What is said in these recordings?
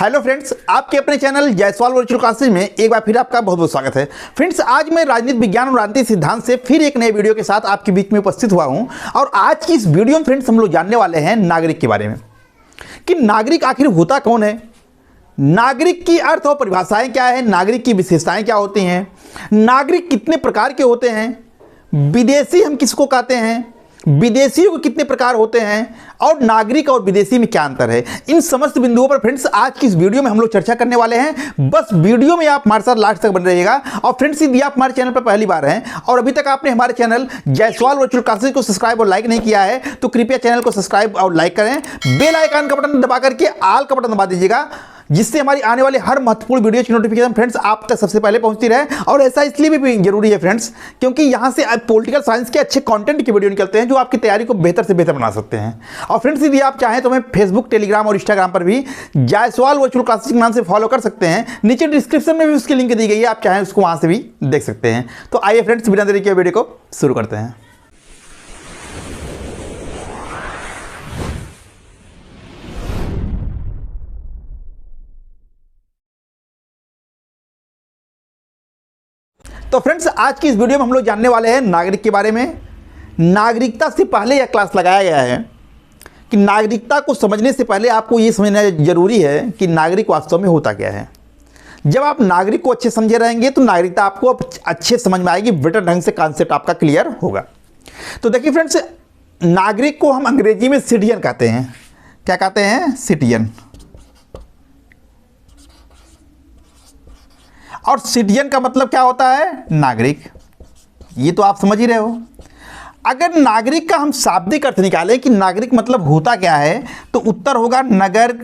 Hello friends, आपके अपने channel Jaiswal virtual classes में एक बार फिर आपका बहुत बहुत स्वागत है। फ्रेंड्स, आज मैं राजनीति विज्ञान और राजनीतिक सिद्धांत से फिर एक नए वीडियो के साथ आपके बीच में उपस्थित हुआ हूं। और आज की इस वीडियो में फ्रेंड्स हम लोग जानने वाले हैं नागरिक के बारे में कि नागरिक आखिर होता कौन है, नागरिक की अर्थ और परिभाषाएं क्या है, नागरिक की विशेषताएं क्या होती हैं, नागरिक कितने प्रकार के होते हैं, विदेशी हम किसको कहते हैं, विदेशियों के कितने प्रकार होते हैं और नागरिक और विदेशी में क्या अंतर है। इन समस्त बिंदुओं पर फ्रेंड्स आज की इस वीडियो में हम लोग चर्चा करने वाले हैं। बस वीडियो में आप हमारे साथ लास्ट तक बन रहिएगा। और फ्रेंड्स, यदि आप हमारे चैनल पर पहली बार हैं और अभी तक आपने हमारे चैनल जायसवाल वर्चुअल क्लासेज को सब्सक्राइब और लाइक नहीं किया है तो कृपया चैनल को सब्सक्राइब और लाइक करें। बेल आइकन का बटन दबा करके ऑल का बटन दबा दीजिएगा, जिससे हमारी आने वाले हर महत्वपूर्ण वीडियो की नोटिफिकेशन फ्रेंड्स आप तक सबसे पहले पहुंचती रहे। और ऐसा इसलिए भी जरूरी है फ्रेंड्स क्योंकि यहां से पॉलिटिकल साइंस के अच्छे कंटेंट की वीडियो निकलते हैं जो आपकी तैयारी को बेहतर से बेहतर बना सकते हैं। और फ्रेंड्स, यदि आप चाहें तो हमें फेसबुक, टेलीग्राम और इंस्टाग्राम पर भी जायसवाल वर्चुअल क्लासेज के नाम से फॉलो कर सकते हैं। नीचे डिस्क्रिप्शन में भी उसकी लिंक दी गई है, आप चाहें उसको वहां से भी देख सकते हैं। तो आइए फ्रेंड्स, बिना देरी के वीडियो को शुरू करते हैं। तो फ्रेंड्स, आज की इस वीडियो में हम लोग जानने वाले हैं नागरिक के बारे में। नागरिकता से पहले यह क्लास लगाया गया है कि नागरिकता को समझने से पहले आपको ये समझना जरूरी है कि नागरिक वास्तव में होता क्या है। जब आप नागरिक को अच्छे समझे रहेंगे तो नागरिकता आपको अच्छे समझ में आएगी, बेटर ढंग से कॉन्सेप्ट आपका क्लियर होगा। तो देखिए फ्रेंड्स, नागरिक को हम अंग्रेजी में सिटीजन कहते हैं। क्या कहते हैं? सिटीजन। और सिटीजन का मतलब क्या होता है? नागरिक। ये तो आप समझ ही रहे हो। अगर नागरिक का हम शाब्दिक अर्थ निकालें कि नागरिक मतलब होता क्या है तो उत्तर होगा नगर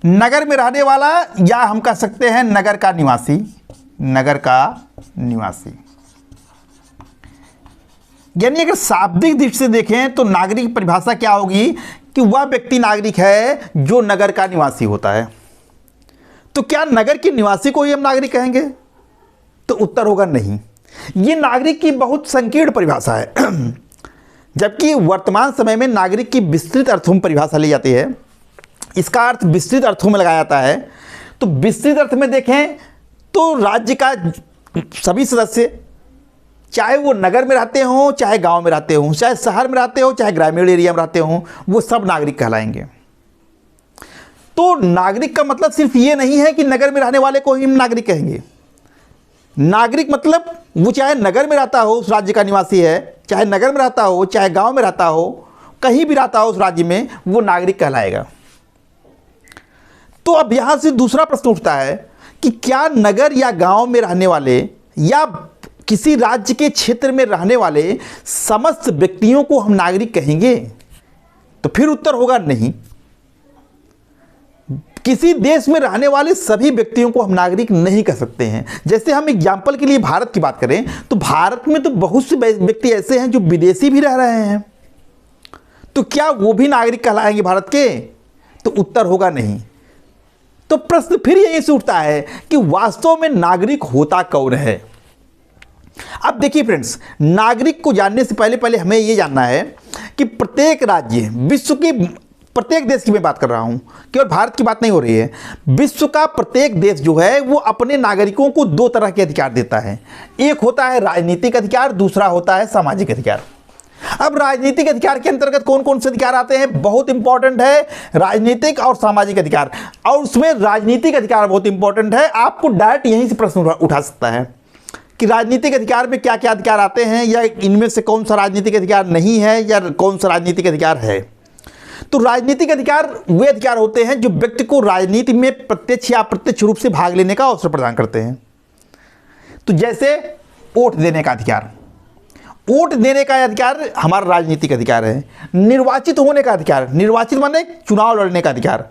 नगर में रहने वाला, या हम कह सकते हैं नगर का निवासी। नगर का निवासी यानी अगर शाब्दिक दृष्टि से देखें तो नागरिक की परिभाषा क्या होगी कि वह व्यक्ति नागरिक है जो नगर का निवासी होता है। तो क्या नगर के निवासी को ही हम नागरिक कहेंगे? तो उत्तर होगा नहीं। ये नागरिक की बहुत संकीर्ण परिभाषा है। जबकि वर्तमान समय में नागरिक की विस्तृत अर्थों में परिभाषा ली जाती है। इसका अर्थ विस्तृत अर्थों में लगाया जाता है। तो विस्तृत अर्थ में देखें तो राज्य का सभी सदस्य, चाहे वो नगर में रहते हों, चाहे गांव में रहते हों, चाहे शहर में रहते हो, चाहे ग्रामीण एरिया में रहते हों, वो सब नागरिक कहलाएंगे। तो नागरिक का मतलब सिर्फ ये नहीं है कि नगर में रहने वाले को ही हम नागरिक कहेंगे। नागरिक मतलब वो चाहे नगर में रहता हो, उस राज्य का निवासी है, चाहे नगर में रहता हो, चाहे गांव में रहता हो, कहीं भी रहता हो उस राज्य में, वो नागरिक कहलाएगा। तो अब यहां से दूसरा प्रश्न उठता है कि क्या नगर या गांव में रहने वाले या किसी राज्य के क्षेत्र में रहने वाले समस्त व्यक्तियों को हम नागरिक कहेंगे? तो फिर उत्तर होगा नहीं। किसी देश में रहने वाले सभी व्यक्तियों को हम नागरिक नहीं कह सकते हैं। जैसे हम एग्जाम्पल के लिए भारत की बात करें तो भारत में तो बहुत से व्यक्ति ऐसे हैं जो विदेशी भी रह रहे हैं। तो क्या वो भी नागरिक कहलाएंगे भारत के? तो उत्तर होगा नहीं। तो प्रश्न फिर यही से उठता है कि वास्तव में नागरिक होता कौन है। अब देखिए फ्रेंड्स, नागरिक को जानने से पहले हमें यह जानना है कि प्रत्येक राज्य, विश्व की प्रत्येक देश की मैं बात कर रहा हूं, केवल भारत की बात नहीं हो रही है। विश्व का प्रत्येक देश जो है वो अपने नागरिकों को दो तरह के अधिकार देता है। एक होता है राजनीतिक अधिकार, दूसरा होता है सामाजिक अधिकार। अब राजनीतिक अधिकार के अंतर्गत कौन कौन से अधिकार आते हैं? बहुत इंपॉर्टेंट है राजनीतिक और सामाजिक अधिकार। और उसमें राजनीतिक अधिकार बहुत इंपॉर्टेंट है। आपको डायरेक्ट यहीं से प्रश्न उठा सकता है कि राजनीतिक अधिकार में क्या क्या अधिकार आते हैं, या इनमें से कौन सा राजनीतिक अधिकार नहीं है, या कौन सा राजनीतिक अधिकार है। तो राजनीतिक अधिकार वे अधिकार होते हैं जो व्यक्ति को राजनीति में प्रत्यक्ष या अप्रत्यक्ष रूप से भाग लेने का अवसर प्रदान करते हैं। तो जैसे वोट देने का अधिकार, वोट देने का अधिकार हमारा राजनीतिक अधिकार है। निर्वाचित होने का अधिकार, निर्वाचित माने चुनाव लड़ने का अधिकार,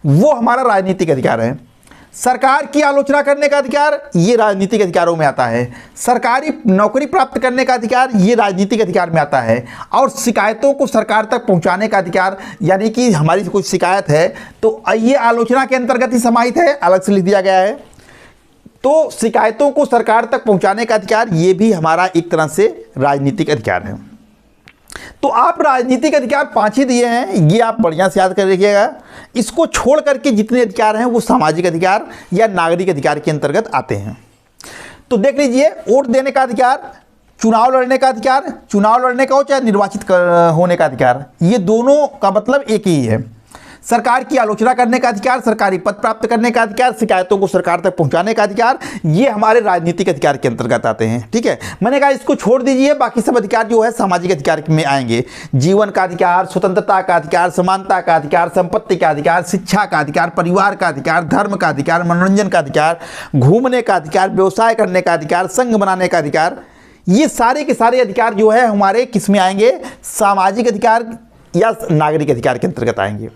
वो हमारा राजनीतिक अधिकार है। सरकार की आलोचना करने का अधिकार, ये राजनीतिक अधिकारों में आता है। सरकारी नौकरी प्राप्त करने का अधिकार, ये राजनीतिक अधिकार में आता है। और शिकायतों को सरकार तक पहुंचाने का अधिकार, यानी कि हमारी कोई शिकायत है तो ये आलोचना के अंतर्गत ही समाहित है, अलग से लिख दिया गया है। तो शिकायतों को सरकार तक पहुंचाने का अधिकार, ये भी हमारा एक तरह से राजनीतिक अधिकार है। तो आप राजनीतिक अधिकार 5 ही दिए हैं, ये आप बढ़िया से याद कर रखिएगा। इसको छोड़ करके जितने अधिकार हैं वो सामाजिक अधिकार या नागरिक अधिकार के अंतर्गत आते हैं। तो देख लीजिए, वोट देने का अधिकार, चुनाव लड़ने का अधिकार, चुनाव लड़ने का हो चाहे निर्वाचित होने का अधिकार, ये दोनों का मतलब एक ही है। सरकार की आलोचना करने का अधिकार, सरकारी पद प्राप्त करने का अधिकार, शिकायतों को सरकार तक पहुंचाने का अधिकार, ये हमारे राजनीतिक अधिकार के अंतर्गत आते हैं। ठीक है, मैंने कहा इसको छोड़ दीजिए, बाकी सब अधिकार जो है सामाजिक अधिकार में आएंगे। जीवन का अधिकार, स्वतंत्रता का अधिकार, समानता का अधिकार, संपत्ति का अधिकार, शिक्षा का अधिकार, परिवार का अधिकार, धर्म का अधिकार, मनोरंजन का अधिकार, घूमने का अधिकार, व्यवसाय करने का अधिकार, संघ बनाने का अधिकार, ये सारे के सारे अधिकार जो है हमारे किस में आएंगे? सामाजिक अधिकार या नागरिक अधिकार के अंतर्गत आएंगे।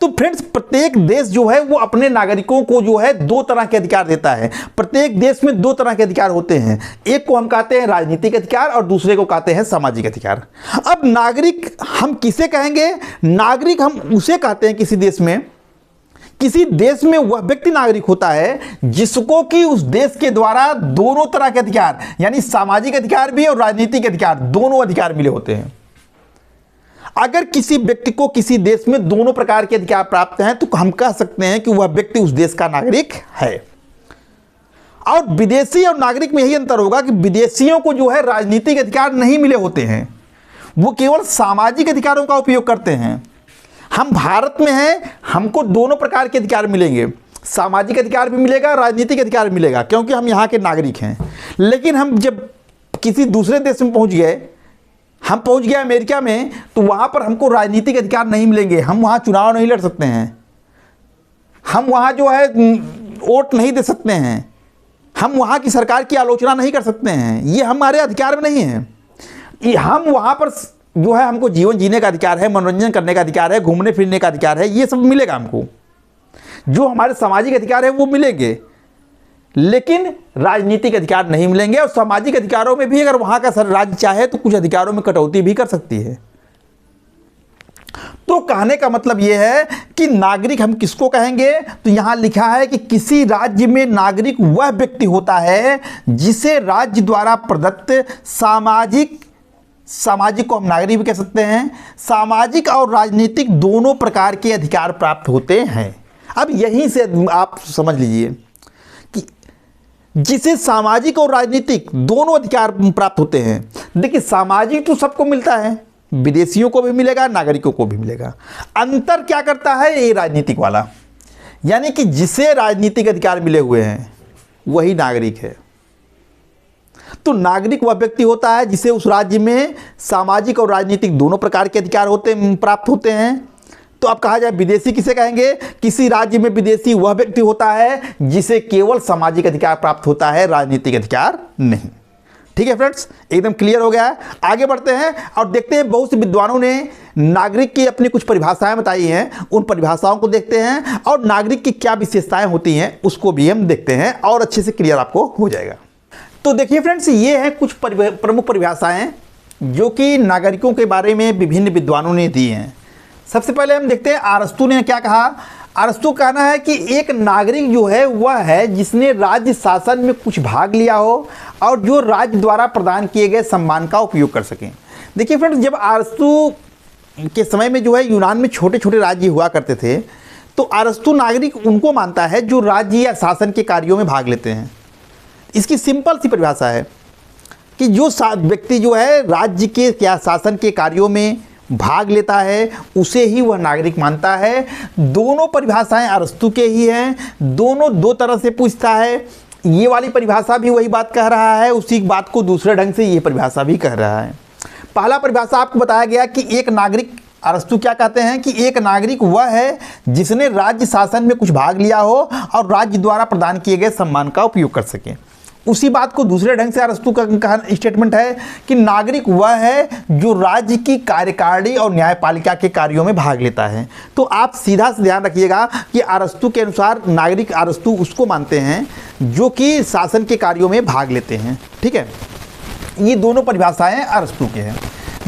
तो फ्रेंड्स, प्रत्येक देश जो है वो अपने नागरिकों को जो है 2 तरह के अधिकार देता है। प्रत्येक देश में 2 तरह के अधिकार होते हैं, एक को हम कहते हैं राजनीतिक अधिकार और दूसरे को कहते हैं सामाजिक अधिकार। अब नागरिक हम किसे कहेंगे? नागरिक हम उसे कहते हैं किसी देश में वह व्यक्ति नागरिक होता है जिसको कि उस देश के द्वारा दोनों तरह के अधिकार, यानी सामाजिक अधिकार भी और राजनीतिक अधिकार, दोनों अधिकार मिले होते हैं। अगर किसी व्यक्ति को किसी देश में दोनों प्रकार के अधिकार प्राप्त हैं तो हम कह सकते हैं कि वह व्यक्ति उस देश का नागरिक है। और विदेशी और नागरिक में यही अंतर होगा कि विदेशियों को जो है राजनीतिक अधिकार नहीं मिले होते हैं, वो केवल सामाजिक अधिकारों का उपयोग करते हैं। हम भारत में हैं, हमको दोनों प्रकार के अधिकार मिलेंगे, सामाजिक अधिकार भी मिलेगा, राजनीतिक अधिकार मिलेगा, क्योंकि हम यहाँ के नागरिक हैं। लेकिन हम जब किसी दूसरे देश में पहुँच गए, हम पहुंच गए अमेरिका में, तो वहां पर हमको राजनीतिक अधिकार नहीं मिलेंगे। हम वहां चुनाव नहीं लड़ सकते हैं, हम वहां जो है वोट नहीं दे सकते हैं, हम वहां की सरकार की आलोचना नहीं कर सकते हैं, ये हमारे अधिकार में नहीं है। हम वहां पर जो है हमको जीवन जीने का अधिकार है, मनोरंजन करने का अधिकार है, घूमने फिरने का अधिकार है, ये सब मिलेगा हमको। जो हमारे सामाजिक अधिकार है वो मिलेंगे, लेकिन राजनीतिक अधिकार नहीं मिलेंगे। और सामाजिक अधिकारों में भी अगर वहां का राज्य चाहे तो कुछ अधिकारों में कटौती भी कर सकती है। तो कहने का मतलब यह है कि नागरिक हम किसको कहेंगे? तो यहां लिखा है कि किसी राज्य में नागरिक वह व्यक्ति होता है जिसे राज्य द्वारा प्रदत्त सामाजिक को हम नागरिक भी कह सकते हैं, सामाजिक और राजनीतिक दोनों प्रकार के अधिकार प्राप्त होते हैं। अब यहीं से आप समझ लीजिए कि जिसे सामाजिक और राजनीतिक दोनों अधिकार प्राप्त होते हैं। देखिए, सामाजिक तो सबको मिलता है, विदेशियों को भी मिलेगा, नागरिकों को भी मिलेगा। अंतर क्या करता है? ये राजनीतिक वाला, यानी कि जिसे राजनीतिक अधिकार मिले हुए हैं वही नागरिक है। तो नागरिक वह व्यक्ति होता है जिसे उस राज्य में सामाजिक और राजनीतिक दोनों प्रकार के अधिकार प्राप्त होते हैं। तो अब कहा जाए विदेशी किसे कहेंगे? किसी राज्य में विदेशी वह व्यक्ति होता है जिसे केवल सामाजिक अधिकार प्राप्त होता है, राजनीतिक अधिकार नहीं। ठीक है फ्रेंड्स, एकदम क्लियर हो गया है। आगे बढ़ते हैं और देखते हैं, बहुत से विद्वानों ने नागरिक की अपनी कुछ परिभाषाएं बताई हैं, उन परिभाषाओं को देखते हैं और नागरिक की क्या विशेषताएं होती हैं उसको भी हम देखते हैं और अच्छे से क्लियर आपको हो जाएगा। तो देखिए फ्रेंड्स, ये हैं कुछ प्रमुख परिभाषाएं जो कि नागरिकों के बारे में विभिन्न विद्वानों ने दी हैं। सबसे पहले हम देखते हैं अरस्तु ने क्या कहा। अरस्तु का कहना है कि एक नागरिक जो है वह है जिसने राज्य शासन में कुछ भाग लिया हो और जो राज्य द्वारा प्रदान किए गए सम्मान का उपयोग कर सकें। देखिए फ्रेंड्स, जब अरस्तु के समय में जो है यूनान में छोटे छोटे राज्य हुआ करते थे, तो अरस्तु नागरिक उनको मानता है जो राज्य या शासन के कार्यों में भाग लेते हैं। इसकी सिंपल सी परिभाषा है कि जो व्यक्ति जो है राज्य के या शासन के कार्यों में भाग लेता है उसे ही वह नागरिक मानता है। दोनों परिभाषाएं अरस्तु के ही हैं, दोनों दो तरह से पूछता है। ये वाली परिभाषा भी वही बात कह रहा है, उसी बात को दूसरे ढंग से ये परिभाषा भी कह रहा है। पहला परिभाषा आपको बताया गया कि एक नागरिक, अरस्तु क्या कहते हैं कि एक नागरिक वह है जिसने राज्य शासन में कुछ भाग लिया हो और राज्य द्वारा प्रदान किए गए सम्मान का उपयोग कर सके। उसी बात को दूसरे ढंग से अरस्तु का स्टेटमेंट है कि नागरिक वह है जो राज्य की कार्यकारिणी और न्यायपालिका के कार्यों में भाग लेता है। तो आप सीधा से ध्यान रखिएगा कि अरस्तु के अनुसार नागरिक, अरस्तु उसको मानते हैं जो कि शासन के कार्यों में भाग लेते हैं। ठीक है, ये दोनों परिभाषाएं अरस्तु के हैं।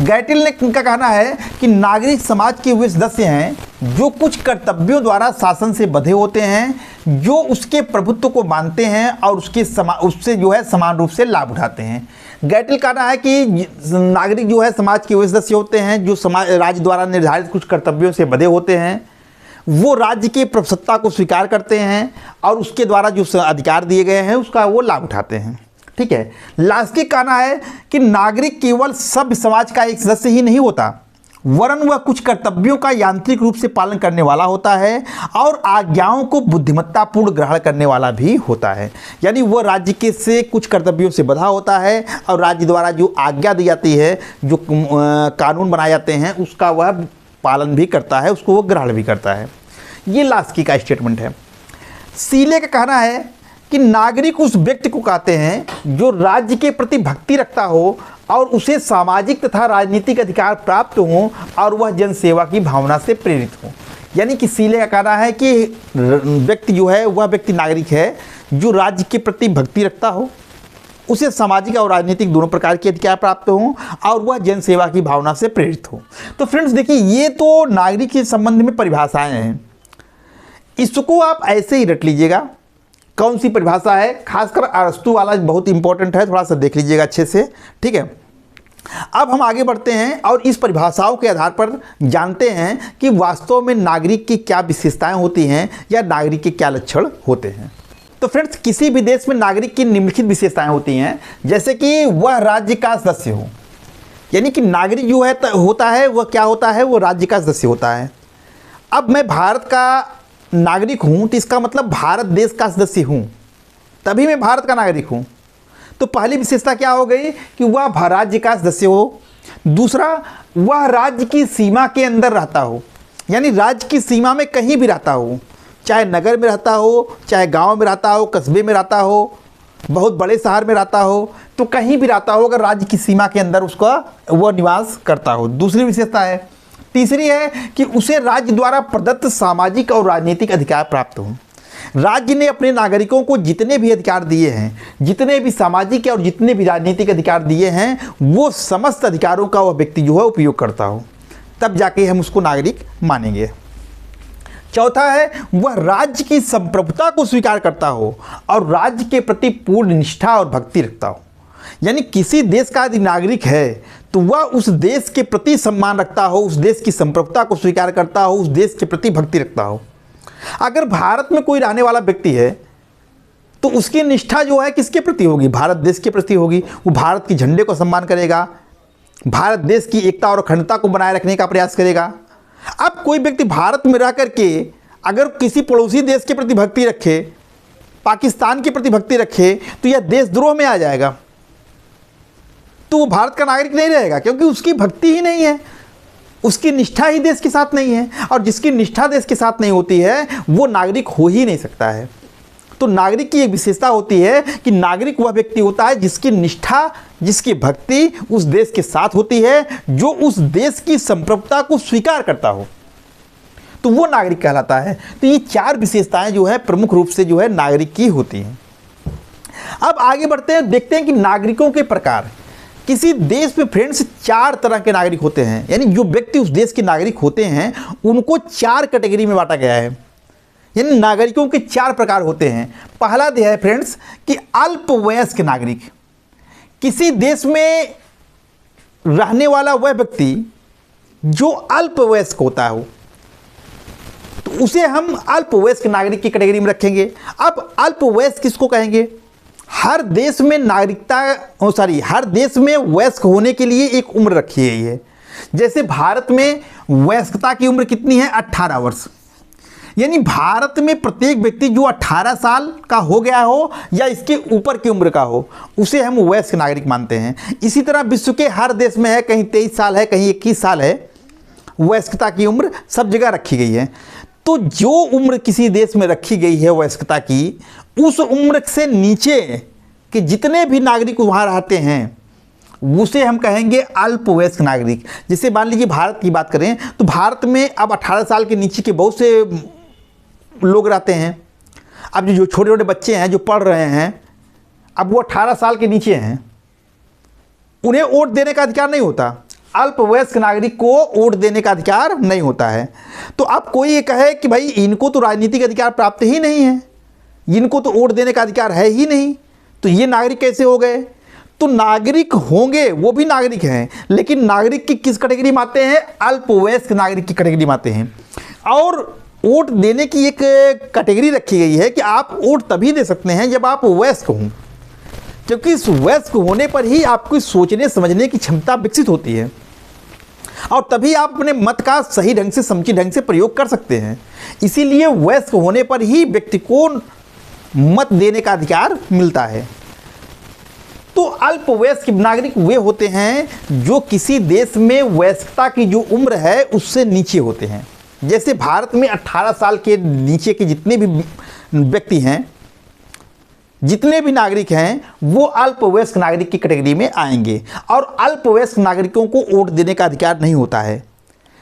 गैटिल ने का कहना है कि नागरिक समाज के वे सदस्य हैं जो कुछ कर्तव्यों द्वारा शासन से बंधे होते हैं, जो उसके प्रभुत्व को मानते हैं और उससे जो है समान रूप से लाभ उठाते हैं। गैटल का कहना है कि नागरिक जो है समाज के वे सदस्य होते हैं जो समाज राज्य द्वारा निर्धारित कुछ कर्तव्यों से बंधे होते हैं, वो राज्य की प्रभुसत्ता को स्वीकार करते हैं और उसके द्वारा जो अधिकार दिए गए हैं उसका वो लाभ उठाते हैं। ठीक है। लास्की का कहना है कि नागरिक केवल सभ्य समाज का एक सदस्य ही नहीं होता, वरन वह कुछ कर्तव्यों का यांत्रिक रूप से पालन करने वाला होता है और आज्ञाओं को बुद्धिमत्तापूर्ण ग्रहण करने वाला भी होता है। यानी वह राज्य के से कुछ कर्तव्यों से बंधा होता है और राज्य द्वारा जो आज्ञा दी जाती है, जो कानून बनाए जाते हैं, उसका वह पालन भी करता है, उसको वह ग्रहण भी करता है। ये लास्की का स्टेटमेंट है। सीले का कहना है कि नागरिक उस व्यक्ति को कहते हैं जो राज्य के प्रति भक्ति रखता हो और उसे सामाजिक तथा राजनीतिक अधिकार प्राप्त हों और वह जनसेवा की भावना से प्रेरित हो। यानी कि सीले का कहना है कि व्यक्ति जो है वह व्यक्ति नागरिक है जो राज्य के प्रति भक्ति रखता हो, उसे सामाजिक और राजनीतिक दोनों प्रकार के अधिकार प्राप्त हों और वह जनसेवा की भावना से प्रेरित हो। तो फ्रेंड्स देखिए, ये तो नागरिक के संबंध में परिभाषाएं हैं, इसको आप ऐसे ही रट लीजिएगा। कौन सी परिभाषा है, खासकर अरस्तु वाला बहुत इंपॉर्टेंट है, थोड़ा सा देख लीजिएगा अच्छे से। ठीक है। अब हम आगे बढ़ते हैं और इस परिभाषाओं के आधार पर जानते हैं कि वास्तव में नागरिक की क्या विशेषताएं होती हैं या नागरिक के क्या लक्षण होते हैं। तो फ्रेंड्स, किसी भी देश में नागरिक की निम्नलिखित विशेषताएं होती हैं, जैसे कि वह राज्य का सदस्य हो। यानी कि नागरिक जो है होता है वह क्या होता है, वो राज्य का सदस्य होता है। अब मैं भारत का नागरिक हूं तो इसका मतलब भारत देश का सदस्य हूं, तभी मैं भारत का नागरिक हूं। तो पहली विशेषता क्या हो गई कि वह राज्य का सदस्य हो। दूसरा, वह राज्य की सीमा के अंदर रहता हो, यानी राज्य की सीमा में कहीं भी रहता हो, चाहे नगर में रहता हो, चाहे गांव में रहता हो, कस्बे में रहता हो, बहुत बड़े शहर में रहता हो, तो कहीं भी रहता हो अगर राज्य की सीमा के अंदर उसका वह निवास करता हो। दूसरी विशेषता है। तीसरी है कि उसे राज्य द्वारा प्रदत्त सामाजिक और राजनीतिक अधिकार प्राप्त हो। राज्य ने अपने नागरिकों को जितने भी अधिकार दिए हैं, जितने भी सामाजिक और जितने भी राजनीतिक अधिकार दिए हैं, वो समस्त अधिकारों का वह व्यक्ति जो है उपयोग करता हो, तब जाके हम उसको नागरिक मानेंगे। चौथा है, वह राज्य की संप्रभुता को स्वीकार करता हो और राज्य के प्रति पूर्ण निष्ठा और भक्ति रखता हो। यानी किसी देश का यदि नागरिक है तो वह उस देश के प्रति सम्मान रखता हो, उस देश की संप्रभुता को स्वीकार करता हो, उस देश के प्रति भक्ति रखता हो। अगर भारत में कोई रहने वाला व्यक्ति है तो उसकी निष्ठा जो है किसके प्रति होगी, भारत देश के प्रति होगी। वो भारत के झंडे को सम्मान करेगा, भारत देश की एकता और अखंडता को बनाए रखने का प्रयास करेगा। अब कोई व्यक्ति भारत में रह करके अगर किसी पड़ोसी देश के प्रति भक्ति रखे, पाकिस्तान के प्रति भक्ति रखे, तो यह देशद्रोह में आ जाएगा, तो वो भारत का नागरिक नहीं रहेगा, क्योंकि उसकी भक्ति ही नहीं है, उसकी निष्ठा ही देश के साथ नहीं है, और जिसकी निष्ठा देश के साथ नहीं होती है वो नागरिक हो ही नहीं सकता है। तो नागरिक की एक विशेषता होती है कि नागरिक वह व्यक्ति होता है जिसकी निष्ठा, जिसकी भक्ति उस देश के साथ होती है, जो उस देश की संप्रभुता को स्वीकार करता हो, तो वो नागरिक कहलाता है। तो ये चार विशेषताएं जो है प्रमुख रूप से जो है नागरिक की होती हैं। अब आगे बढ़ते हैं, देखते हैं कि नागरिकों के प्रकार। किसी देश में फ्रेंड्स चार तरह के नागरिक होते हैं, यानी जो व्यक्ति उस देश के नागरिक होते हैं उनको चार कैटेगरी में बांटा गया है, यानी नागरिकों के चार प्रकार होते हैं। पहला है फ्रेंड्स कि अल्पवयस्क नागरिक। किसी देश में रहने वाला वह व्यक्ति जो अल्पवयस्क होता है तो उसे हम अल्पवयस्क नागरिक की कैटेगरी में रखेंगे। अब अल्पवयस्क किसको कहेंगे? हर देश में हर देश में वयस्क होने के लिए एक उम्र रखी गई है। जैसे भारत में वयस्कता की उम्र कितनी है? 18 वर्ष। यानी भारत में प्रत्येक व्यक्ति जो 18 साल का हो गया हो या इसके ऊपर की उम्र का हो उसे हम वयस्क नागरिक मानते हैं। इसी तरह विश्व के हर देश में है, कहीं 23 साल है, कहीं 21 साल है, वयस्कता की उम्र सब जगह रखी गई है। तो जो उम्र किसी देश में रखी गई है वयस्कता की, उस उम्र से नीचे के जितने भी नागरिक वहाँ रहते हैं उसे हम कहेंगे अल्पवयस्क नागरिक। जैसे मान लीजिए भारत की बात करें तो भारत में अब 18 साल के नीचे के बहुत से लोग रहते हैं। अब जो छोटे छोटे बच्चे हैं जो पढ़ रहे हैं, अब वो 18 साल के नीचे हैं, उन्हें वोट देने का अधिकार नहीं होता। अल्पवयस्क नागरिक को वोट देने का अधिकार नहीं होता है। तो अब कोई ये कहे कि भाई इनको तो राजनीतिक अधिकार प्राप्त ही नहीं है, इनको तो वोट देने का अधिकार है ही नहीं, तो ये नागरिक कैसे हो गए? तो नागरिक होंगे, वो भी नागरिक हैं, लेकिन नागरिक की किस कैटेगरी में आते हैं? अल्पवयस्क नागरिक की कैटेगरी में आते हैं। और वोट देने की एक कैटेगरी रखी गई है कि आप वोट तभी दे सकते हैं जब आप वयस्क हों, क्योंकि इस वयस्क होने पर ही आपकी सोचने समझने की क्षमता विकसित होती है और तभी आप अपने मत का सही ढंग से, समुचित ढंग से प्रयोग कर सकते हैं। इसीलिए वयस्क होने पर ही व्यक्ति को मत देने का अधिकार मिलता है। तो अल्पवयस्क नागरिक वे होते हैं जो किसी देश में वयस्कता की जो उम्र है उससे नीचे होते हैं। जैसे भारत में 18 साल के नीचे के जितने भी व्यक्ति हैं, जितने भी नागरिक हैं, वो अल्पवयस्क नागरिक की कैटेगरी में आएंगे और अल्पवयस्क नागरिकों को वोट देने का अधिकार नहीं होता है।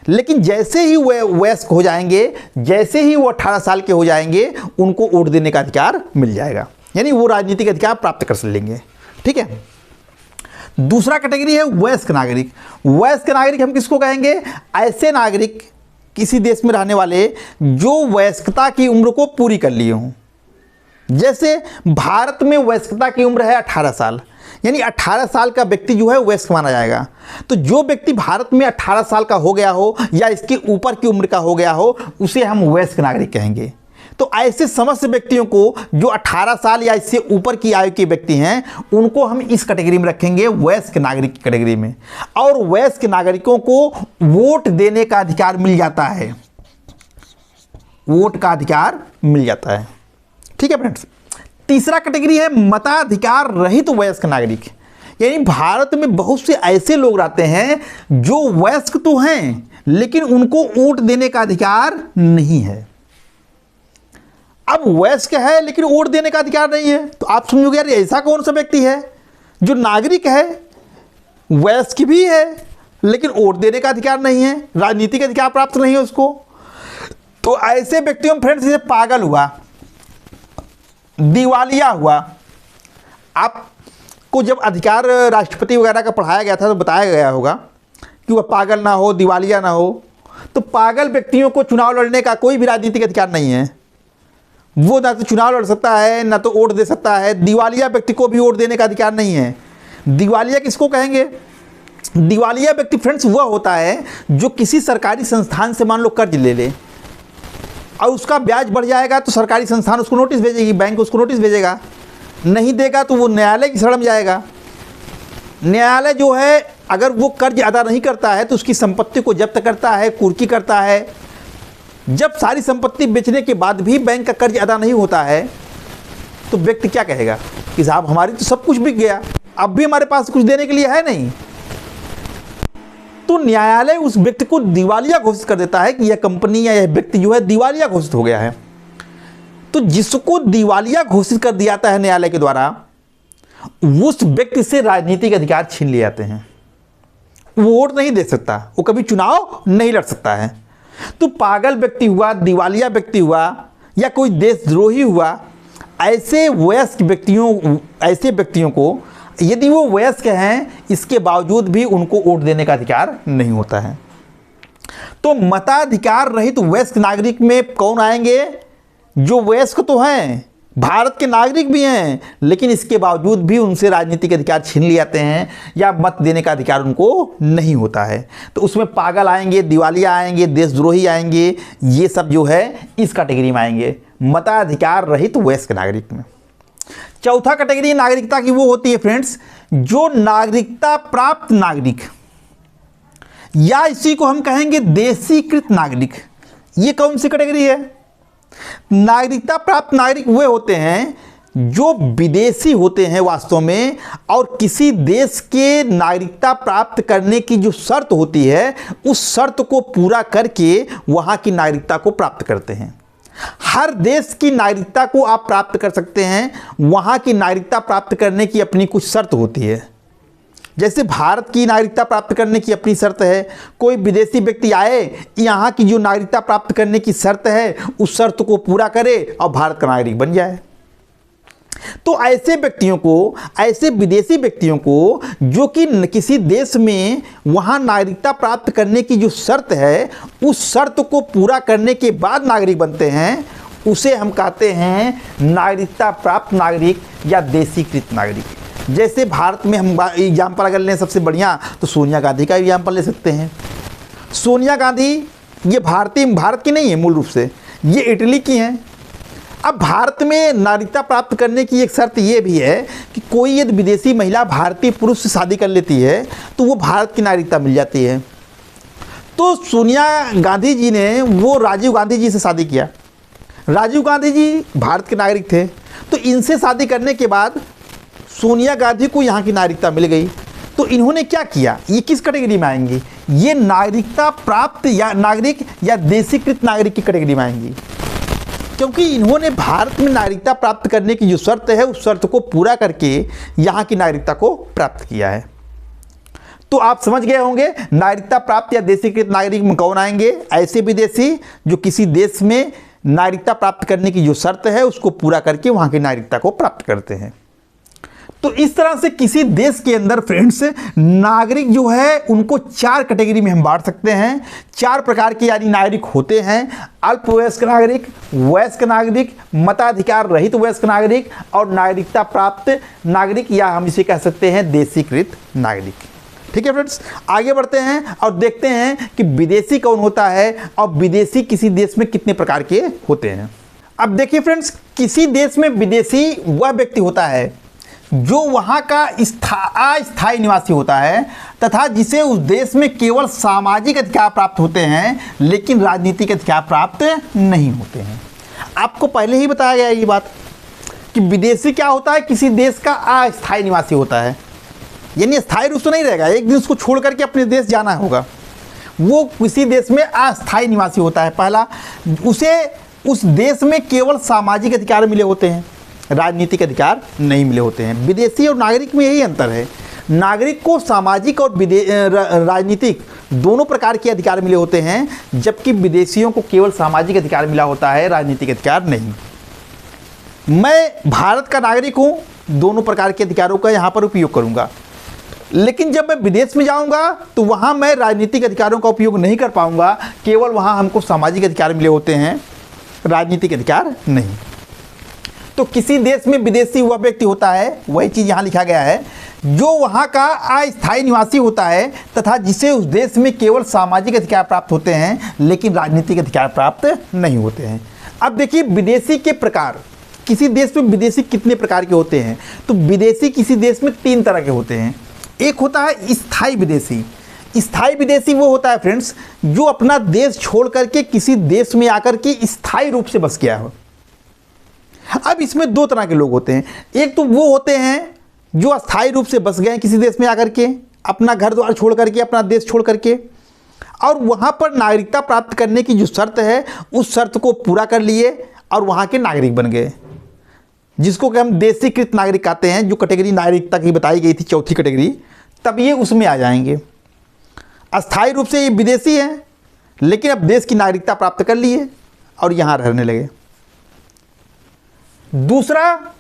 लेकिन जैसे ही वे वयस्क हो जाएंगे, जैसे ही वो 18 साल के हो जाएंगे, उनको वोट देने का अधिकार मिल जाएगा, यानी वो राजनीतिक अधिकार प्राप्त कर लेंगे। ठीक है। दूसरा कैटेगरी है वयस्क नागरिक। वयस्क नागरिक हम किसको कहेंगे? ऐसे नागरिक किसी देश में रहने वाले जो वयस्कता की उम्र को पूरी कर लिए हों। जैसे भारत में वयस्कता की उम्र है 18 साल, यानी 18 साल का व्यक्ति जो है वयस्क माना जाएगा। तो जो व्यक्ति भारत में 18 साल का हो गया हो या इसके ऊपर की उम्र का हो गया हो, उसे हम वयस्क नागरिक कहेंगे। तो ऐसे समस्त व्यक्तियों को जो 18 साल या इससे ऊपर की आयु के व्यक्ति हैं, उनको हम इस कैटेगरी में रखेंगे, वयस्क नागरिक की कैटेगरी में। और वयस्क नागरिकों को वोट देने का अधिकार मिल जाता है, वोट का अधिकार मिल जाता है। ठीक है फ्रेंड्स। तीसरा कैटेगरी है मताधिकार रहित वयस्क नागरिक। यानी भारत में बहुत से ऐसे लोग रहते हैं जो वयस्क तो हैं लेकिन उनको वोट देने का अधिकार नहीं है। अब वयस्क है लेकिन वोट देने का अधिकार नहीं है, तो आप समझोगे यार ऐसा कौन सा व्यक्ति है जो नागरिक है, वयस्क भी है लेकिन वोट देने का अधिकार नहीं है, राजनीतिक अधिकार प्राप्त नहीं है उसको। तो ऐसे व्यक्तियों में फ्रेंड्स, जैसे पागल हुआ, दिवालिया हुआ। आपको जब अधिकार राष्ट्रपति वगैरह का पढ़ाया गया था तो बताया गया होगा कि वह पागल ना हो, दिवालिया ना हो। तो पागल व्यक्तियों को चुनाव लड़ने का कोई भी राजनीतिक अधिकार नहीं है। वो ना तो चुनाव लड़ सकता है, ना तो वोट दे सकता है। दिवालिया व्यक्ति को भी वोट देने का अधिकार नहीं है। दिवालिया किसको कहेंगे? दिवालिया व्यक्ति फ्रेंड्स वह होता है जो किसी सरकारी संस्थान से मान लो कर्ज ले ले और उसका ब्याज बढ़ जाएगा तो सरकारी संस्थान उसको नोटिस भेजेगी, बैंक उसको नोटिस भेजेगा, नहीं देगा तो वो न्यायालय की शरण में जाएगा। न्यायालय जो है अगर वो कर्ज अदा नहीं करता है तो उसकी संपत्ति को जब्त करता है, कुर्की करता है। जब सारी संपत्ति बेचने के बाद भी बैंक का कर्ज अदा नहीं होता है तो व्यक्ति क्या कहेगा कि साहब हमारी तो सब कुछ बिक गया, अब भी हमारे पास कुछ देने के लिए है नहीं। तो न्यायालय उस व्यक्ति को दिवालिया घोषित कर देता है कि यह कंपनी या यह व्यक्ति जो है दिवालिया घोषित हो गया है। तो जिसको दिवालिया घोषित कर दिया जाता है न्यायालय के द्वारा, उस व्यक्ति से राजनीतिक अधिकार छीन लिए जाते हैं। वो वोट नहीं दे सकता, वो कभी चुनाव नहीं लड़ सकता है। तो पागल व्यक्ति हुआ, दिवालिया व्यक्ति हुआ या कोई देशद्रोही हुआ, ऐसे व्यक्तियों को यदि वो वयस्क हैं इसके बावजूद भी उनको वोट देने का अधिकार नहीं होता है। तो मताधिकार रहित वयस्क नागरिक में कौन आएंगे? जो वयस्क तो हैं, भारत के नागरिक भी हैं, लेकिन इसके बावजूद भी उनसे राजनीतिक अधिकार छीन लिए जाते हैं या मत देने का अधिकार उनको नहीं होता है। तो उसमें पागल आएंगे, दिवालिया आएंगे, देशद्रोही आएंगे, ये सब जो है इस कैटेगरी में आएंगे, मताधिकार रहित वयस्क नागरिक में। चौथा कैटेगरी नागरिकता की वो होती है फ्रेंड्स, जो नागरिकता प्राप्त नागरिक या इसी को हम कहेंगे देशीकृत नागरिक। ये कौन सी कैटेगरी है? नागरिकता प्राप्त नागरिक वे होते हैं जो विदेशी होते हैं वास्तव में, और किसी देश के नागरिकता प्राप्त करने की जो शर्त होती है उस शर्त को पूरा करके वहां की नागरिकता को प्राप्त करते हैं। हर देश की नागरिकता को आप प्राप्त कर सकते हैं, वहां की नागरिकता प्राप्त करने की अपनी कुछ शर्त होती है। जैसे भारत की नागरिकता प्राप्त करने की अपनी शर्त है, कोई विदेशी व्यक्ति आए, यहाँ की जो नागरिकता प्राप्त करने की शर्त है उस शर्त को पूरा करे और भारत का नागरिक बन जाए। तो ऐसे व्यक्तियों को, ऐसे विदेशी व्यक्तियों को जो कि किसी देश में वहाँ नागरिकता प्राप्त करने की जो शर्त है, उस शर्त को पूरा करने के बाद नागरिक बनते हैं, उसे हम कहते हैं नागरिकता प्राप्त नागरिक या देशीकृत नागरिक। जैसे भारत में हम एग्जाम्पल अगर लें सबसे बढ़िया, तो सोनिया गांधी का एग्जाम्पल ले सकते हैं। सोनिया गांधी ये भारत की नहीं है, मूल रूप से ये इटली की हैं। अब भारत में नागरिकता प्राप्त करने की एक शर्त ये भी है कि कोई यदि विदेशी महिला भारतीय पुरुष से शादी कर लेती है तो वो भारत की नागरिकता मिल जाती है। तो सोनिया गांधी जी ने वो राजीव गांधी जी से शादी किया। राजीव गांधी जी भारत के नागरिक थे, तो इनसे शादी करने के बाद सोनिया गांधी को यहाँ की नागरिकता मिल गई। तो इन्होंने क्या किया, ये किस कैटेगरी में आएंगी, ये नागरिकता प्राप्त या नागरिक या देशीकृत नागरिक की कैटेगरी में आएंगी, क्योंकि इन्होंने भारत में नागरिकता प्राप्त करने की जो शर्त है उस शर्त को पूरा करके यहाँ की नागरिकता को प्राप्त किया है। तो आप समझ गए होंगे नागरिकता प्राप्त या देशीकृत नागरिक में कौन आएंगे, ऐसे विदेशी जो किसी देश में नागरिकता प्राप्त करने की जो शर्त है उसको पूरा करके वहाँ की नागरिकता को प्राप्त करते हैं। तो इस तरह से किसी देश के अंदर फ्रेंड्स नागरिक जो है उनको 4 कैटेगरी में हम बांट सकते हैं। 4 प्रकार के यानी नागरिक होते हैं, अल्पवयस्क नागरिक, वयस्क नागरिक, मताधिकार रहित वयस्क नागरिक और नागरिकता प्राप्त नागरिक, या हम इसे कह सकते हैं देशीकृत नागरिक। ठीक है फ्रेंड्स, आगे बढ़ते हैं और देखते हैं कि विदेशी कौन होता है और विदेशी किसी देश में कितने प्रकार के होते हैं। अब देखिए फ्रेंड्स, किसी देश में विदेशी वह व्यक्ति होता है जो वहाँ का अस्थायी निवासी होता है तथा जिसे उस देश में केवल सामाजिक अधिकार प्राप्त होते हैं लेकिन राजनीतिक अधिकार प्राप्त नहीं होते हैं। आपको पहले ही बताया गया ये बात कि विदेशी क्या होता है, किसी देश का अस्थायी निवासी होता है, यानी स्थायी रूप से नहीं रहेगा, एक दिन उसको छोड़ करके अपने देश जाना होगा। वो किसी देश में अस्थायी निवासी होता है। पहला, उसे उस देश में केवल सामाजिक अधिकार मिले होते हैं, राजनीतिक अधिकार नहीं मिले होते हैं। विदेशी और नागरिक में यही अंतर है, नागरिक को सामाजिक और राजनीतिक दोनों प्रकार के अधिकार मिले होते हैं, जबकि विदेशियों को केवल सामाजिक अधिकार मिला होता है, राजनीतिक अधिकार नहीं। मैं भारत का नागरिक हूँ, दोनों प्रकार के अधिकारों का यहाँ पर उपयोग करूँगा, लेकिन जब मैं विदेश में जाऊँगा तो वहाँ मैं राजनीतिक अधिकारों का उपयोग नहीं कर पाऊँगा, केवल वहाँ हमको सामाजिक अधिकार मिले होते हैं, राजनीतिक अधिकार नहीं। तो किसी देश में विदेशी वह व्यक्ति होता है, वही चीज़ यहाँ लिखा गया है, जो वहाँ का अस्थायी निवासी होता है तथा जिसे उस देश में केवल सामाजिक अधिकार प्राप्त होते हैं लेकिन राजनीतिक अधिकार प्राप्त नहीं होते हैं। अब देखिए विदेशी के प्रकार, किसी देश में विदेशी कितने प्रकार के होते हैं, तो विदेशी किसी देश में 3 तरह के होते हैं। एक होता है स्थायी विदेशी। स्थायी विदेशी वो होता है फ्रेंड्स जो अपना देश छोड़ करके किसी देश में आकर के स्थायी रूप से बस गया हो। अब इसमें 2 तरह के लोग होते हैं, एक तो वो होते हैं जो अस्थायी रूप से बस गए हैं किसी देश में आकर के, अपना घर द्वार छोड़ करके, अपना देश छोड़ करके, और वहाँ पर नागरिकता प्राप्त करने की जो शर्त है उस शर्त को पूरा कर लिए और वहाँ के नागरिक बन गए, जिसको कि हम देशीकृत नागरिक कहते हैं। जो कैटेगरी नागरिकता की बताई गई थी, चौथी कैटेगरी, तब ये उसमें आ जाएंगे। अस्थायी रूप से ये विदेशी हैं लेकिन अब देश की नागरिकता प्राप्त कर लिए और यहाँ रहने लगे। दूसरा,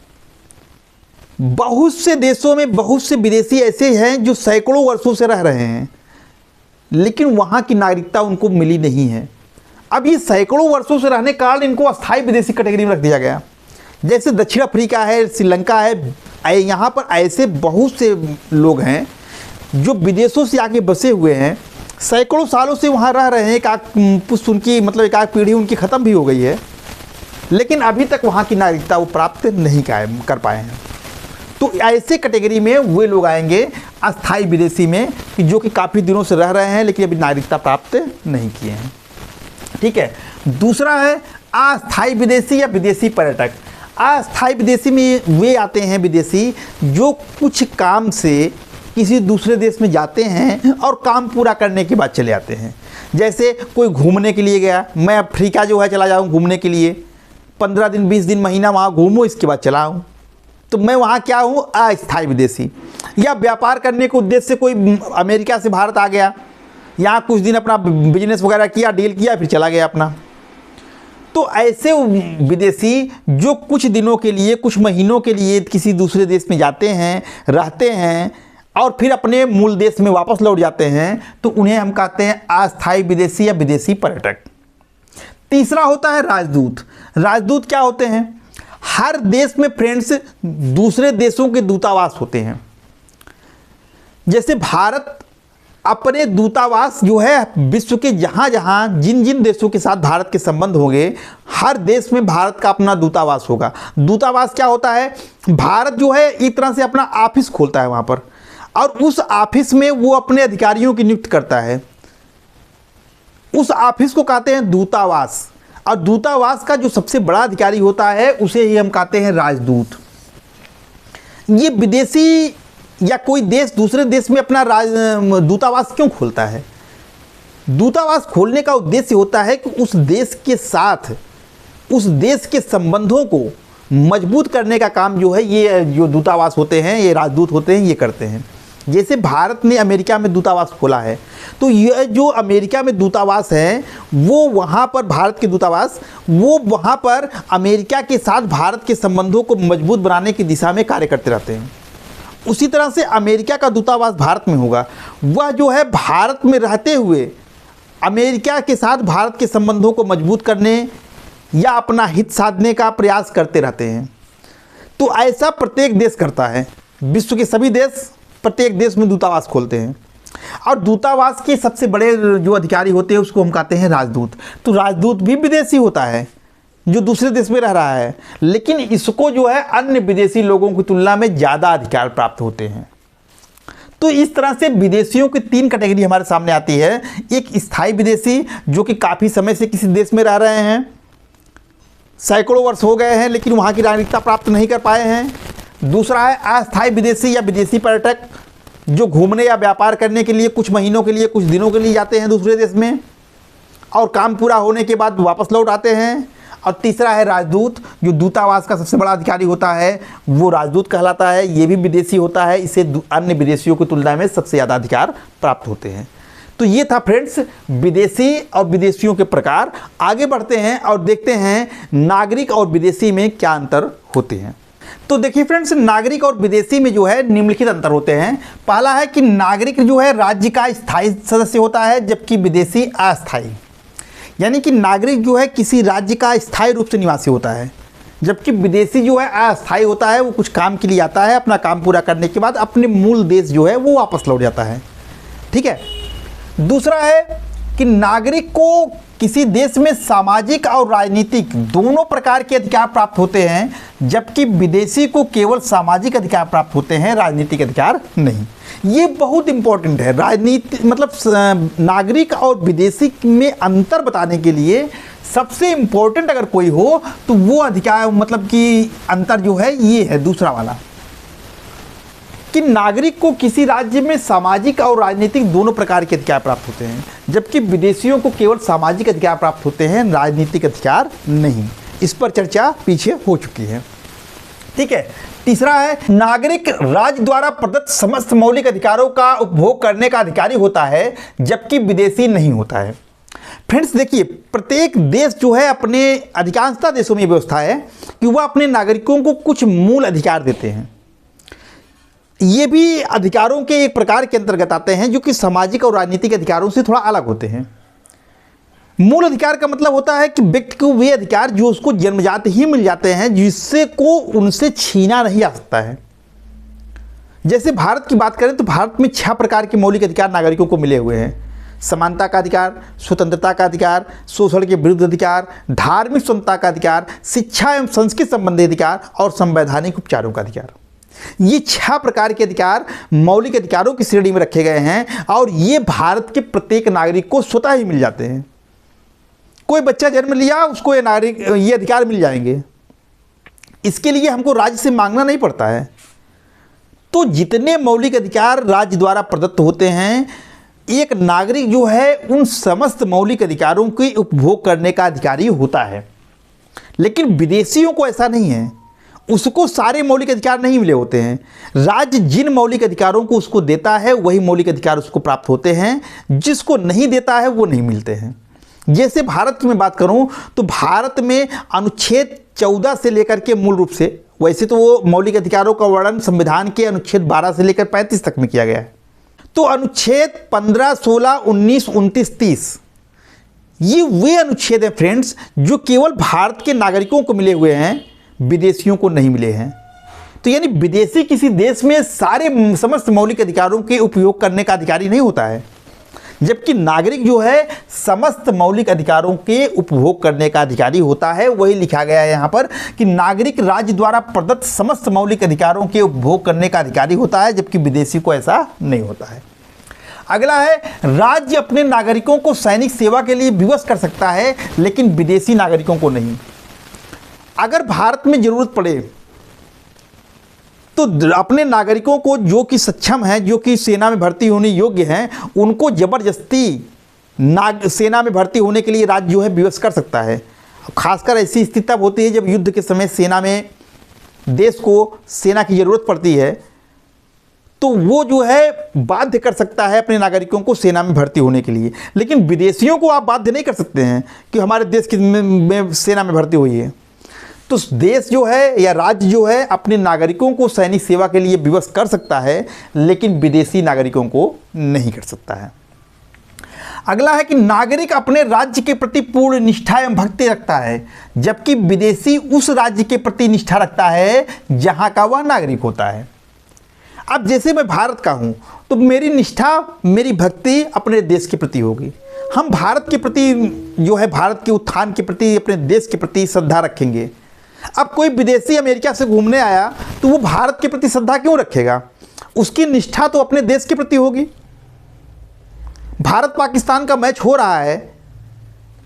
बहुत से देशों में बहुत से विदेशी ऐसे हैं जो सैकड़ों वर्षों से रह रहे हैं लेकिन वहाँ की नागरिकता उनको मिली नहीं है। अब ये सैकड़ों वर्षों से रहने के कारण इनको अस्थायी विदेशी कैटेगरी में रख दिया गया। जैसे दक्षिण अफ्रीका है, श्रीलंका है, यहाँ पर ऐसे बहुत से लोग हैं जो विदेशों से आके बसे हुए हैं, सैकड़ों सालों से वहाँ रह रहे हैं, एक आध पुश्त उनकी मतलब एक आध पीढ़ी उनकी ख़त्म भी हो गई है, लेकिन अभी तक वहाँ की नागरिकता वो प्राप्त नहीं कर पाए हैं। तो ऐसे कैटेगरी में वे लोग आएंगे अस्थायी विदेशी में कि जो कि काफ़ी दिनों से रह रहे हैं लेकिन अभी नागरिकता प्राप्त नहीं किए हैं। ठीक है। दूसरा है अस्थायी विदेशी या विदेशी पर्यटक। अस्थायी विदेशी में वे आते हैं विदेशी जो कुछ काम से किसी दूसरे देश में जाते हैं और काम पूरा करने के बाद चले आते हैं। जैसे कोई घूमने के लिए गया, मैं अफ्रीका जो है चला जाऊँ घूमने के लिए, 15 दिन 20 दिन महीना वहाँ घूमूँ, इसके बाद चला आऊँ, तो मैं वहाँ क्या हूँ, अस्थायी विदेशी। या व्यापार करने के उद्देश्य से कोई अमेरिका से भारत आ गया, यहाँ कुछ दिन अपना बिजनेस वगैरह किया, डील किया, फिर चला गया अपना, तो ऐसे विदेशी जो कुछ दिनों के लिए, कुछ महीनों के लिए किसी दूसरे देश में जाते हैं, रहते हैं और फिर अपने मूल देश में वापस लौट जाते हैं, तो उन्हें हम कहते हैं अस्थायी विदेशी या विदेशी पर्यटक। तीसरा होता है राजदूत। राजदूत क्या होते हैं? हर देश में फ्रेंड्स दूसरे देशों के दूतावास होते हैं। जैसे भारत अपने दूतावास जो है विश्व के जहाँ जहाँ जिन जिन देशों के साथ भारत के संबंध होंगे, हर देश में भारत का अपना दूतावास होगा। दूतावास क्या होता है? भारत जो है एक तरह से अपना ऑफिस खोलता है वहाँ पर, और उस ऑफिस में वो अपने अधिकारियों की नियुक्ति करता है। उस ऑफिस को कहते हैं दूतावास, और दूतावास का जो सबसे बड़ा अधिकारी होता है उसे ही हम कहते हैं राजदूत। ये विदेशी या कोई देश दूसरे देश में अपना दूतावास क्यों खोलता है? दूतावास खोलने का उद्देश्य होता है कि उस देश के साथ उस देश के संबंधों को मजबूत करने का काम जो है ये जो दूतावास होते हैं, ये राजदूत होते हैं, ये करते हैं। जैसे भारत ने अमेरिका में दूतावास खोला है, तो यह जो अमेरिका में दूतावास है वो वहाँ पर भारत के दूतावास वो वहाँ पर अमेरिका के साथ भारत के संबंधों को मजबूत बनाने की दिशा में कार्य करते रहते हैं। उसी तरह से अमेरिका का दूतावास भारत में होगा, वह जो है भारत में रहते हुए अमेरिका के साथ भारत के संबंधों को मजबूत करने या अपना हित साधने का प्रयास करते रहते हैं। तो ऐसा प्रत्येक देश करता है। विश्व के सभी देश प्रत्येक देश में दूतावास खोलते हैं, और दूतावास के सबसे बड़े जो अधिकारी होते हैं उसको हम कहते हैं राजदूत। तो राजदूत भी विदेशी होता है जो दूसरे देश में रह रहा है, लेकिन इसको जो है अन्य विदेशी लोगों की तुलना में ज़्यादा अधिकार प्राप्त होते हैं। तो इस तरह से विदेशियों की 3 कैटेगरी हमारे सामने आती है। एक स्थायी विदेशी जो कि काफ़ी समय से किसी देश में रह रहे हैं, सैकड़ों वर्ष हो गए हैं लेकिन वहाँ की नागरिकता प्राप्त नहीं कर पाए हैं। दूसरा है अस्थायी विदेशी या विदेशी पर्यटक जो घूमने या व्यापार करने के लिए कुछ महीनों के लिए, कुछ दिनों के लिए जाते हैं दूसरे देश में और काम पूरा होने के बाद वापस लौट आते हैं। और तीसरा है राजदूत, जो दूतावास का सबसे बड़ा अधिकारी होता है वो राजदूत कहलाता है। ये भी विदेशी होता है, इसे अन्य विदेशियों की तुलना में सबसे ज़्यादा अधिकार प्राप्त होते हैं। तो ये था फ्रेंड्स विदेशी और विदेशियों के प्रकार। आगे बढ़ते हैं और देखते हैं नागरिक और विदेशी में क्या अंतर होते हैं। तो देखिए फ्रेंड्स, नागरिक और विदेशी में जो है निम्नलिखित अंतर होते हैं। पहला है कि नागरिक जो है राज्य का स्थायी सदस्य होता है, जबकि विदेशी अस्थायी। यानी कि नागरिक जो है किसी राज्य का स्थायी रूप से निवासी होता है, जबकि विदेशी जो है अस्थायी होता है। वो कुछ काम के लिए आता है, अपना काम पूरा करने के बाद अपने मूल देश जो है वो वापस लौट जाता है। ठीक है। दूसरा है कि नागरिक को किसी देश में सामाजिक और राजनीतिक दोनों प्रकार के अधिकार प्राप्त होते हैं, जबकि विदेशी को केवल सामाजिक अधिकार प्राप्त होते हैं, राजनीतिक अधिकार नहीं। ये बहुत इंपॉर्टेंट है। राजनीति मतलब नागरिक और विदेशी में अंतर बताने के लिए सबसे इंपॉर्टेंट अगर कोई हो तो वो अधिकार मतलब कि अंतर जो है ये है दूसरा वाला, कि नागरिक को किसी राज्य में सामाजिक और राजनीतिक दोनों प्रकार के अधिकार प्राप्त होते हैं, जबकि विदेशियों को केवल सामाजिक अधिकार प्राप्त होते हैं, राजनीतिक अधिकार नहीं। इस पर चर्चा पीछे हो चुकी है। ठीक है। तीसरा है नागरिक राज्य द्वारा प्रदत्त समस्त मौलिक अधिकारों का उपभोग करने का अधिकारी होता है, जबकि विदेशी नहीं होता है। फ्रेंड्स देखिए, प्रत्येक देश जो है अपने अधिकांशतः देशों में व्यवस्था है कि वह अपने नागरिकों को कुछ मूल अधिकार देते हैं। ये भी अधिकारों के एक प्रकार के अंतर्गत आते हैं जो कि सामाजिक और राजनीतिक अधिकारों से थोड़ा अलग होते हैं। मूल अधिकार का मतलब होता है कि व्यक्ति को वे अधिकार जो उसको जन्मजात ही मिल जाते हैं, जिससे को उनसे छीना नहीं जा सकता है। जैसे भारत की बात करें तो भारत में 6 प्रकार के मौलिक अधिकार नागरिकों को मिले हुए हैं। समानता का अधिकार, स्वतंत्रता का अधिकार, शोषण के विरुद्ध अधिकार, धार्मिक स्वतंत्रता का अधिकार, शिक्षा एवं संस्कृति संबंधी अधिकार और संवैधानिक उपचारों का अधिकार। ये 6 प्रकार के अधिकार मौलिक अधिकारों की श्रेणी में रखे गए हैं और ये भारत के प्रत्येक नागरिक को स्वतः ही मिल जाते हैं। कोई बच्चा जन्म लिया उसको ये अधिकार मिल जाएंगे। इसके लिए हमको राज्य से मांगना नहीं पड़ता है। तो जितने मौलिक अधिकार राज्य द्वारा प्रदत्त होते हैं, एक नागरिक जो है उन समस्त मौलिक अधिकारों के उपभोग करने का अधिकारी होता है। लेकिन विदेशियों को ऐसा नहीं है, उसको सारे मौलिक अधिकार नहीं मिले होते हैं। राज्य जिन मौलिक अधिकारों को उसको देता है वही मौलिक अधिकार उसको प्राप्त होते हैं, जिसको नहीं देता है वो नहीं मिलते हैं। जैसे भारत की मैं बात करूं तो भारत में अनुच्छेद 14 से लेकर के मूल रूप से, वैसे तो वो मौलिक अधिकारों का वर्णन संविधान के अनुच्छेद 12 से लेकर 35 तक में किया गया है। तो अनुच्छेद 15, 16, 19, 29, 30 ये वे अनुच्छेद हैं फ्रेंड्स जो केवल भारत के नागरिकों को मिले हुए हैं, विदेशियों को नहीं मिले हैं। तो यानी विदेशी किसी देश में सारे समस्त मौलिक अधिकारों के उपयोग करने का अधिकारी नहीं होता है, जबकि नागरिक जो है समस्त मौलिक अधिकारों के उपभोग करने का अधिकारी होता है। वही लिखा गया है यहाँ पर कि नागरिक राज्य द्वारा प्रदत्त समस्त मौलिक अधिकारों के उपभोग करने का अधिकारी होता है, जबकि विदेशी को ऐसा नहीं होता है। अगला है, राज्य अपने नागरिकों को सैनिक सेवा के लिए विवश कर सकता है, लेकिन विदेशी नागरिकों को नहीं। अगर भारत में जरूरत पड़े तो अपने नागरिकों को जो कि सक्षम हैं, जो कि सेना में भर्ती होने योग्य हैं, उनको ज़बरदस्ती सेना में भर्ती होने के लिए राज्य जो है विवश कर सकता है। खासकर ऐसी स्थिति तब होती है जब युद्ध के समय सेना में देश को सेना की ज़रूरत पड़ती है, तो वो जो है बाध्य कर सकता है अपने नागरिकों को सेना में भर्ती होने के लिए। लेकिन विदेशियों को आप बाध्य नहीं कर सकते हैं कि हमारे देश की में सेना में भर्ती हुई है। तो देश जो है या राज्य जो है अपने नागरिकों को सैनिक सेवा के लिए विवश कर सकता है, लेकिन विदेशी नागरिकों को नहीं कर सकता है। अगला है कि नागरिक अपने राज्य के प्रति पूर्ण निष्ठा एवं भक्ति रखता है, जबकि विदेशी उस राज्य के प्रति निष्ठा रखता है जहां का वह नागरिक होता है। अब जैसे मैं भारत का हूं तो मेरी निष्ठा, मेरी भक्ति अपने देश के प्रति होगी। हम भारत के प्रति जो है, भारत के उत्थान के प्रति, अपने देश के प्रति श्रद्धा रखेंगे। अब कोई विदेशी अमेरिका से घूमने आया तो वो भारत के प्रति श्रद्धा क्यों रखेगा? उसकी निष्ठा तो अपने देश के प्रति होगी। भारत पाकिस्तान का मैच हो रहा है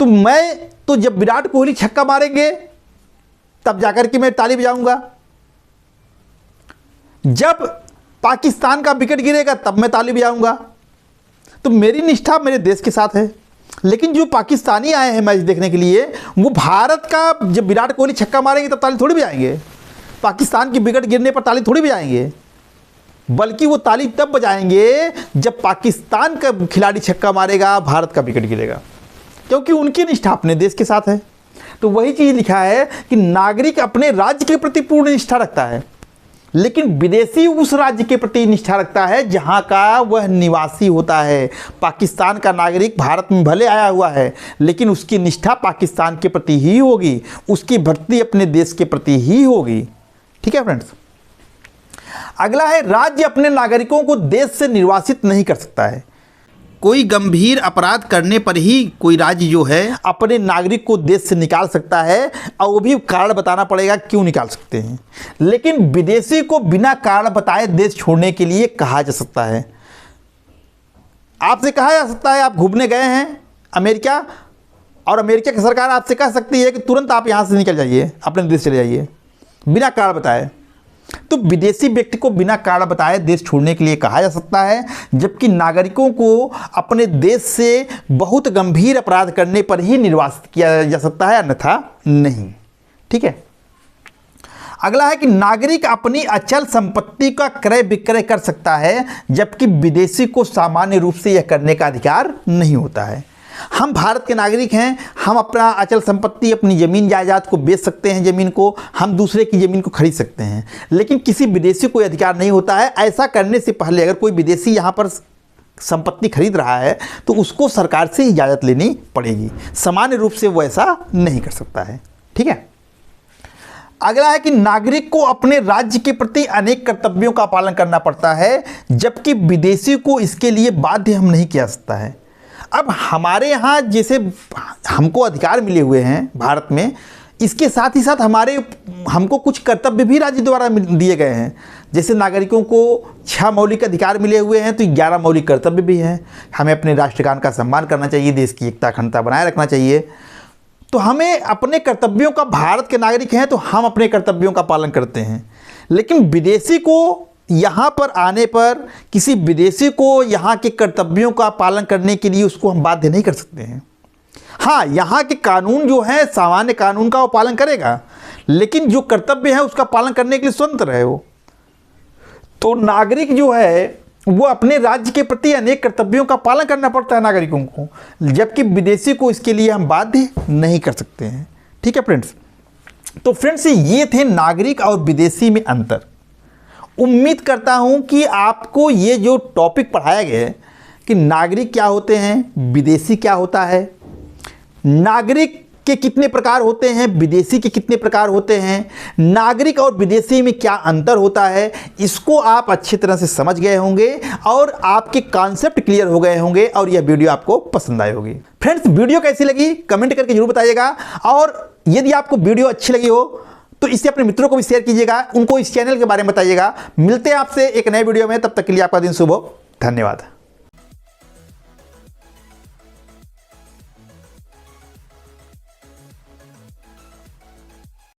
तो मैं तो जब विराट कोहली छक्का मारेंगे तब जाकर के मैं ताली बजाऊंगा, जब पाकिस्तान का विकेट गिरेगा तब मैं ताली बजाऊंगा। तो मेरी निष्ठा मेरे देश के साथ है। लेकिन जो पाकिस्तानी आए हैं मैच देखने के लिए, वो भारत का जब विराट कोहली छक्का मारेंगे तब ताली थोड़ी बजाएंगे, पाकिस्तान की विकेट गिरने पर ताली थोड़ी बजाएंगे, बल्कि वो ताली तब बजाएंगे जब पाकिस्तान का खिलाड़ी छक्का मारेगा, भारत का विकेट गिरेगा, क्योंकि उनकी निष्ठा अपने देश के साथ है। तो वही चीज़ लिखा है कि नागरिक अपने राज्य के प्रति पूर्ण निष्ठा रखता है, लेकिन विदेशी उस राज्य के प्रति निष्ठा रखता है जहां का वह निवासी होता है। पाकिस्तान का नागरिक भारत में भले आया हुआ है, लेकिन उसकी निष्ठा पाकिस्तान के प्रति ही होगी, उसकी भक्ति अपने देश के प्रति ही होगी। ठीक है फ्रेंड्स। अगला है, राज्य अपने नागरिकों को देश से निर्वासित नहीं कर सकता है। कोई गंभीर अपराध करने पर ही कोई राज्य जो है अपने नागरिक को देश से निकाल सकता है, और वो भी कारण बताना पड़ेगा क्यों निकाल सकते हैं। लेकिन विदेशी को बिना कारण बताए देश छोड़ने के लिए कहा जा सकता है। आपसे कहा जा सकता है, आप घूमने गए हैं अमेरिका, और अमेरिका की सरकार आपसे कह सकती है कि तुरंत आप यहाँ से निकल जाइए, अपने देश चले जाइए, बिना कारण बताए। तो विदेशी व्यक्ति को बिना कारण बताए देश छोड़ने के लिए कहा जा सकता है, जबकि नागरिकों को अपने देश से बहुत गंभीर अपराध करने पर ही निर्वासित किया जा सकता है, अन्यथा नहीं। ठीक है। अगला है कि नागरिक अपनी अचल संपत्ति का क्रय विक्रय कर सकता है, जबकि विदेशी को सामान्य रूप से यह करने का अधिकार नहीं होता है। हम भारत के नागरिक हैं, हम अपना अचल संपत्ति, अपनी ज़मीन जायदाद को बेच सकते हैं, ज़मीन को, हम दूसरे की ज़मीन को खरीद सकते हैं, लेकिन किसी विदेशी को अधिकार नहीं होता है। ऐसा करने से पहले अगर कोई विदेशी यहाँ पर संपत्ति खरीद रहा है तो उसको सरकार से इजाज़त लेनी पड़ेगी, सामान्य रूप से वो ऐसा नहीं कर सकता है। ठीक है। अगला है कि नागरिक को अपने राज्य के प्रति अनेक कर्तव्यों का पालन करना पड़ता है, जबकि विदेशी को इसके लिए बाध्य हम नहीं किया सकता है। अब हमारे यहाँ जैसे हमको अधिकार मिले हुए हैं भारत में, इसके साथ ही साथ हमको कुछ कर्तव्य भी राज्य द्वारा दिए गए हैं। जैसे नागरिकों को 6 मौलिक अधिकार मिले हुए हैं, तो 11 मौलिक कर्तव्य भी हैं। हमें अपने राष्ट्रगान का सम्मान करना चाहिए, देश की एकता अखंडता बनाए रखना चाहिए। तो हमें अपने कर्तव्यों का, भारत के नागरिक हैं तो हम अपने कर्तव्यों का पालन करते हैं। लेकिन विदेशी को यहाँ पर आने पर, किसी विदेशी को यहाँ के कर्तव्यों का पालन करने के लिए उसको हम बाध्य नहीं कर सकते हैं। हाँ, यहाँ के कानून जो है, सामान्य कानून का वो पालन करेगा, लेकिन जो कर्तव्य है उसका पालन करने के लिए स्वतंत्र है वो। तो नागरिक जो है वो अपने राज्य के प्रति अनेक कर्तव्यों का पालन करना पड़ता है नागरिकों को, जबकि विदेशी को इसके लिए हम बाध्य नहीं कर सकते हैं। ठीक है फ्रेंड्स, तो फ्रेंड्स ये थे नागरिक और विदेशी में अंतर। उम्मीद करता हूं कि आपको ये जो टॉपिक पढ़ाया गया है कि नागरिक क्या होते हैं, विदेशी क्या होता है, नागरिक के कितने प्रकार होते हैं, विदेशी के कितने प्रकार होते हैं, नागरिक और विदेशी में क्या अंतर होता है, इसको आप अच्छी तरह से समझ गए होंगे और आपके कॉन्सेप्ट क्लियर हो गए होंगे और यह वीडियो आपको पसंद आई होगी। फ्रेंड्स वीडियो कैसी लगी कमेंट करके जरूर बताइएगा, और यदि आपको वीडियो अच्छी लगी हो तो इसे अपने मित्रों को भी शेयर कीजिएगा, उनको इस चैनल के बारे में बताइएगा। मिलते हैं आपसे एक नए वीडियो में, तब तक के लिए आपका दिन शुभ हो। धन्यवाद।